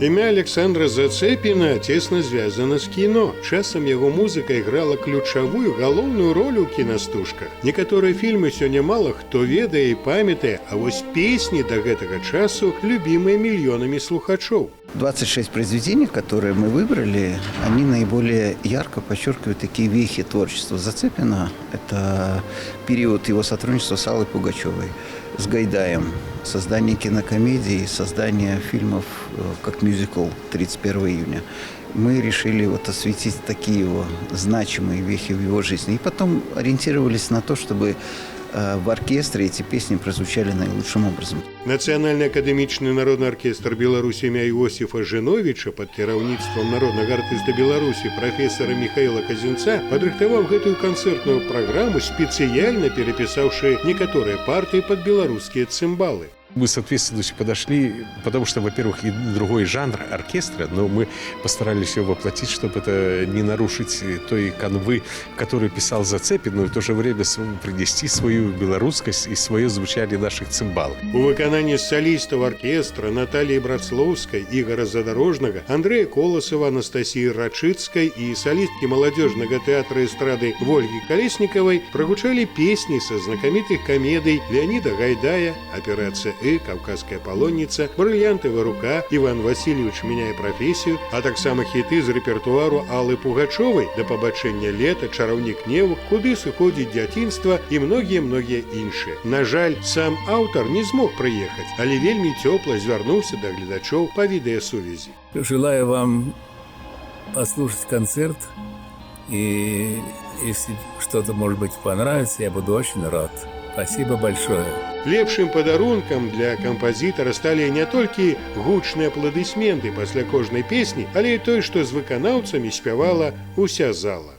Імя Александра Зацепіна цесна звязана з кіно. Часам яго музыка іграла ключавую галоўную ролю ў кінастужках. Некаторыя фільмы сёння мала хто ведае і памятае, а вось песні да гэтага часу любімыя мільёнамі слухачоў. 26 произведений, которые мы выбрали, они наиболее ярко подчеркивают такие вехи творчества Зацепина. Это период его сотрудничества с Аллой Пугачевой, с Гайдаем, создание кинокомедий, создание фильмов как мюзикл 31 июня. Мы решили осветить такие его значимые вехи в его жизни. И потом ориентировались на то, чтобы в оркестре эти песни прозвучали наилучшим образом. Нацыянальны акадэмічны народны аркестр Беларусі імя Іосіфа Жыновіча пад кіраўніцтвам народнага артыста Беларусі прафесара Михаила Казінца падрыхтаваў гэтую канцэртную праграму, спецыяльна перапісаўшы некаторыя партыі пад беларускія цымбалы. Мы, соответственно, подошли, потому что, во-первых, и другой жанр оркестра, но мы постарались его воплотить, чтобы это не нарушить той канвы, которую писал Зацепин, но в то же время принести свою белорусскость и свое звучание наших цимбалов. У выкананні солістаў оркестра Натальи Братсловской, Игоря Задорожного, Андрея Колосова, Анастасии Рачицкой и солистки молодежного театра эстрады Ольги Колесниковой прогучали песни со знакомитых комедий Леонида Гайдая, «Операция «Кавказская полонница», «Бриллиантовая рука», «Иван Васильевич меняе профессию», а таксама хиты з рэпертуару Аллы Пугачевой «Да побачэння лета», «Чараўнік Невук», «Куды сыходзіць дзяцінства» і многія іншыя. На жаль, сам аўтар не змог прыехаць, але вельмі цёпла звярнуўся да гледачоў па відэасувязі. Желаю вам послушать концерт, и если что-то, может быть, понравится, я буду очень рад. Спасибо большое. Лепшым падарункам для кампазітара сталі не толькі гучныя апладысменты пасля кожнай песні, але і той, што з выканаўцамі спявала ўся зала.